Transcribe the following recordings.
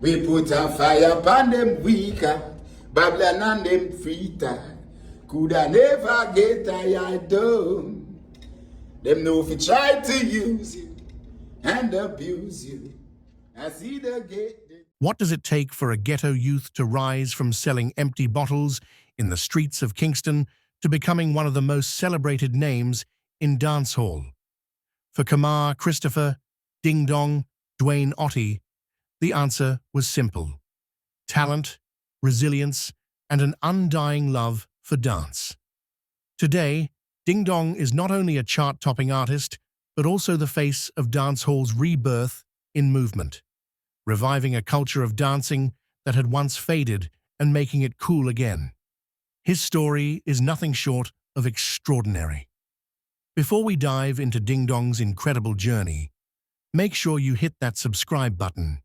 We put a fire upon them weaker, Babylon and them freeter. Coulda never get tired though. Them know if you try to use you and abuse you. I see the gate. What does it take for a ghetto youth to rise from selling empty bottles in the streets of Kingston to becoming one of the most celebrated names in dancehall? For Kemar, Christopher, DingDong, Dwayne Ottey, the answer was simple: talent, resilience, and an undying love for dance. Today, DingDong is not only a chart-topping artist, but also the face of dancehall's rebirth in movement, reviving a culture of dancing that had once faded and making it cool again. His story is nothing short of extraordinary. Before we dive into DingDong's incredible journey, make sure you hit that subscribe button,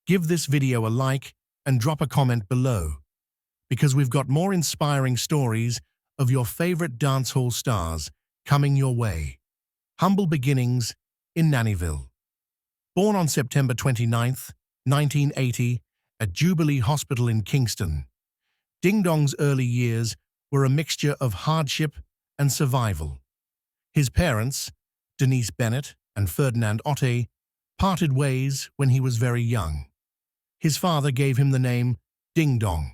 give this video a like, and drop a comment below, because we've got more inspiring stories of your favorite dancehall stars coming your way. Humble beginnings in Nannyville. Born on September 29th, 1980, at Jubilee Hospital in Kingston, DingDong's early years were a mixture of hardship and survival. His parents, Denise Bennett and Ferdinand Ottey, parted ways when he was very young. His father gave him the name DingDong,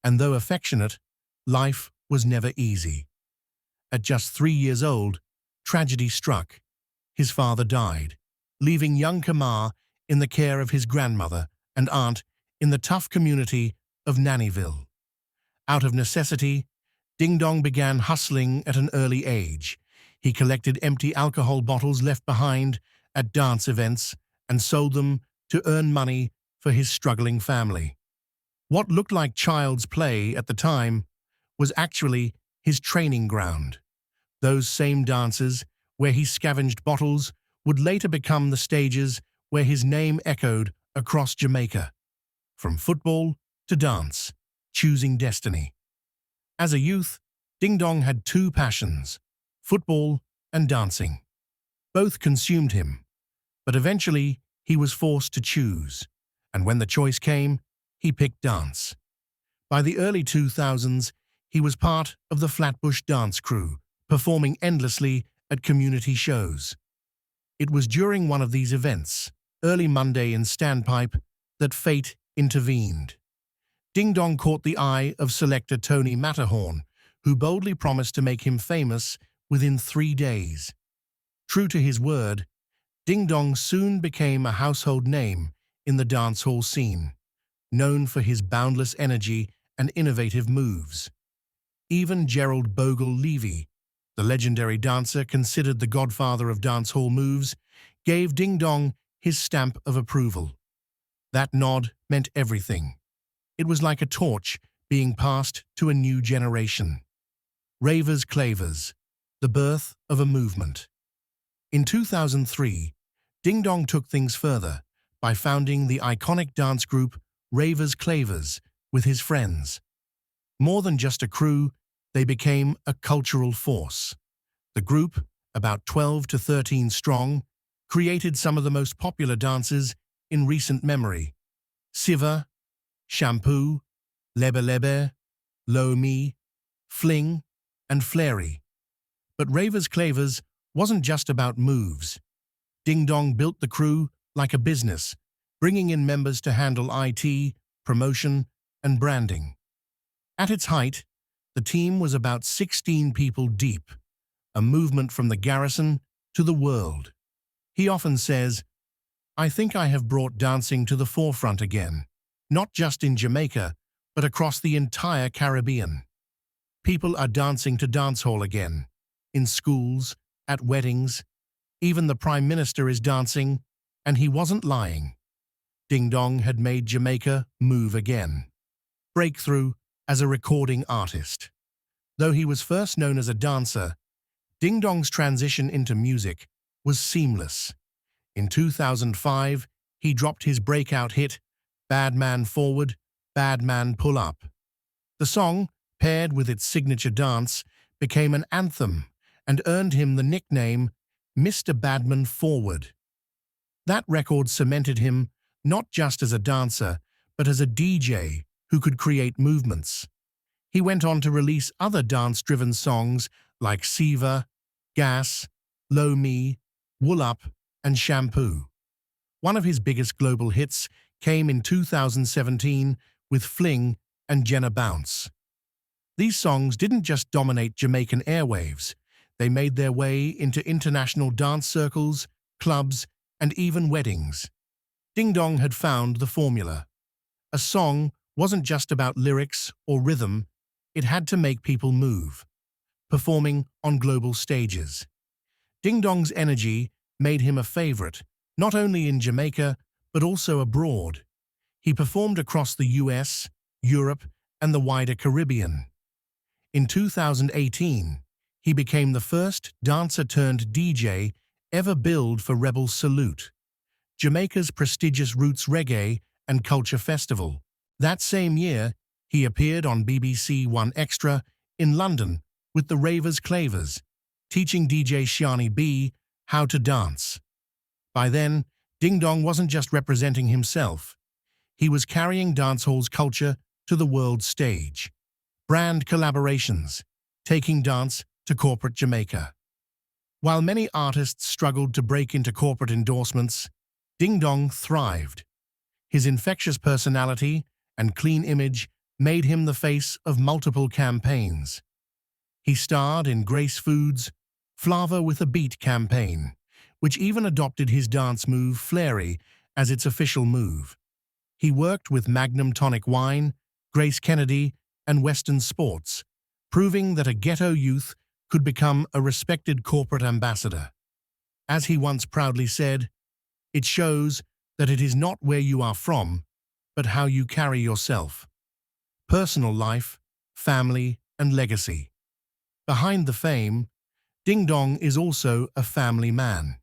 and though affectionate, life was never easy. At just 3 years old, tragedy struck. His father died, leaving young Kemar in the care of his grandmother and aunt in the tough community of Nannyville. Out of necessity, DingDong began hustling at an early age. He collected empty alcohol bottles left behind at dance events and sold them to earn money for his struggling family. What looked like child's play at the time was actually his training ground. Those same dances where he scavenged bottles would later become the stages where his name echoed across Jamaica. From football to dance, choosing destiny. As a youth, DingDong had two passions: football and dancing. Both consumed him, but eventually he was forced to choose, and when the choice came, he picked dance. By the early 2000s, he was part of the Flatbush dance crew, performing endlessly at community shows. It was during one of these events, early Monday in Standpipe, that fate intervened. DingDong caught the eye of selector Tony Matterhorn, who boldly promised to make him famous within 3 days. True to his word, DingDong soon became a household name in the dancehall scene, known for his boundless energy and innovative moves. Even Gerald Bogle Levy, the legendary dancer considered the godfather of dancehall moves, gave DingDong his stamp of approval. That nod meant everything. It was like a torch being passed to a new generation. Ravers Clavers, the birth of a movement. In 2003, DingDong took things further by founding the iconic dance group Ravers Clavers with his friends. More than just a crew, they became a cultural force. The group, about 12 to 13 strong, created some of the most popular dances in recent memory: Siva, Shampoo, Lebe Lebe, Lo Me, Fling, and Flary. But Ravers Clavers wasn't just about moves. DingDong built the crew like a business, bringing in members to handle IT, promotion, and branding. At its height, the team was about 16 people deep, a movement from the garrison to the world. He often says, "I think I have brought dancing to the forefront again, not just in Jamaica, but across the entire Caribbean. People are dancing to dancehall again, in schools, at weddings. Even the Prime Minister is dancing, and he wasn't lying." DingDong had made Jamaica move again. Breakthrough as a recording artist. Though he was first known as a dancer, DingDong's transition into music was seamless. In 2005, he dropped his breakout hit, Bad Man Forward, Bad Man Pull Up. The song, paired with its signature dance, became an anthem and earned him the nickname Mr. Badman Forward. That record cemented him not just as a dancer, but as a DJ who could create movements. He went on to release other dance-driven songs like Siva, Gas, Low Me, Wool Up, and Shampoo. One of his biggest global hits came in 2017 with Fling and Jenna Bounce. These songs didn't just dominate Jamaican airwaves, they made their way into international dance circles, clubs, and even weddings. DingDong had found the formula. A song wasn't just about lyrics or rhythm, it had to make people move, performing on global stages. DingDong's energy made him a favorite, not only in Jamaica, but also abroad. He performed across the US, Europe, and the wider Caribbean. In 2018, he became the first dancer-turned-DJ ever billed for Rebel Salute, Jamaica's prestigious roots reggae and culture festival. That same year, he appeared on BBC One Extra in London with the Ravers Clavers, teaching DJ Shani B how to dance. By then, DingDong wasn't just representing himself. He was carrying dancehall's culture to the world stage. Brand collaborations, taking dance to corporate Jamaica. While many artists struggled to break into corporate endorsements, DingDong thrived. His infectious personality and clean image made him the face of multiple campaigns. He starred in Grace Foods' Flava with a Beat campaign, which even adopted his dance move Flary as its official move. He worked with Magnum Tonic Wine, Grace Kennedy, and Western Sports, proving that a ghetto youth could become a respected corporate ambassador. As he once proudly said, "It shows that it is not where you are from, but how you carry yourself." Personal life, family, and legacy. Behind the fame, DingDong is also a family man.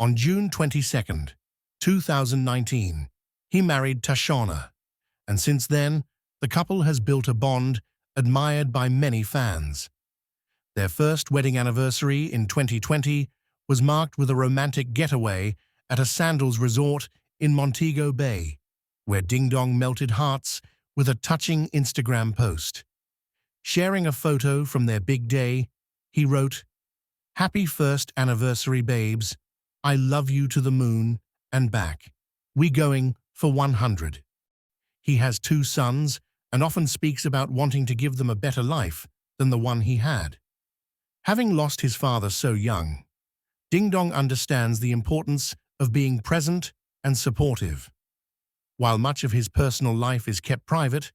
On June 22, 2019, he married Tashana, and since then, the couple has built a bond admired by many fans. Their first wedding anniversary in 2020 was marked with a romantic getaway at a sandals resort in Montego Bay, where DingDong melted hearts with a touching Instagram post. Sharing a photo from their big day, he wrote, "Happy first anniversary, babes. I love you to the moon and back. We going for 100. He has 2 sons and often speaks about wanting to give them a better life than the one he had. Having lost his father so young, DingDong understands the importance of being present and supportive. While much of his personal life is kept private,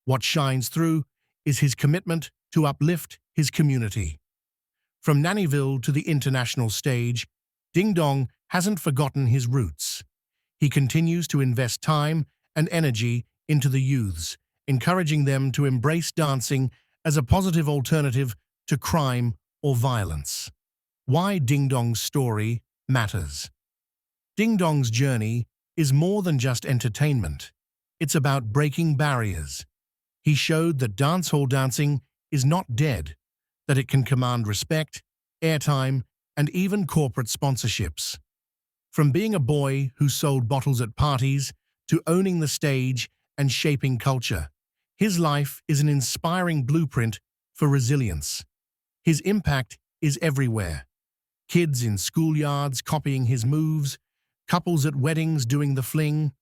what shines through is his commitment to uplift his community. From Nannyville to the international stage, DingDong hasn't forgotten his roots. He continues to invest time and energy into the youths, encouraging them to embrace dancing as a positive alternative to crime or violence. Why DingDong's story matters. DingDong's journey is more than just entertainment. It's about breaking barriers. He showed that dancehall dancing is not dead, that it can command respect, airtime, and even corporate sponsorships. From being a boy who sold bottles at parties to owning the stage and shaping culture, his life is an inspiring blueprint for resilience. His impact is everywhere. Kids in schoolyards copying his moves, couples at weddings doing the fling,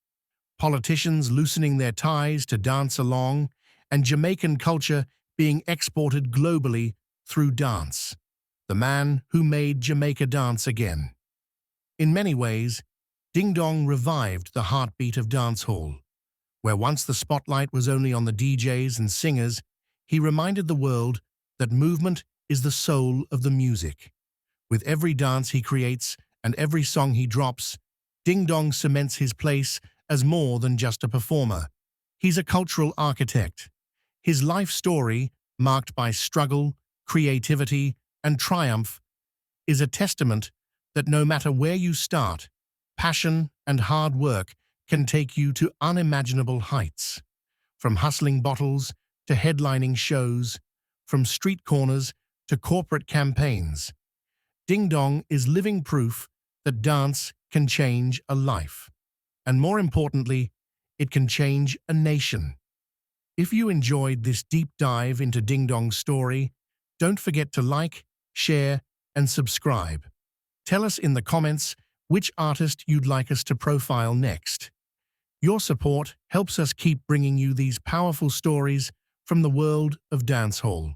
politicians loosening their ties to dance along, and Jamaican culture being exported globally through dance. The man who made Jamaica dance again. In many ways, DingDong revived the heartbeat of dancehall. Where once the spotlight was only on the DJs and singers, he reminded the world that movement is the soul of the music. With every dance he creates and every song he drops, DingDong cements his place as more than just a performer. He's a cultural architect. His life story, marked by struggle, creativity, and triumph, is a testament that no matter where you start, passion and hard work can take you to unimaginable heights. From hustling bottles to headlining shows, from street corners to corporate campaigns, DingDong is living proof that dance can change a life. And more importantly, it can change a nation. If you enjoyed this deep dive into DingDong's story, don't forget to like, share, and subscribe. Tell us in the comments which artist you'd like us to profile next. Your support helps us keep bringing you these powerful stories from the world of dancehall.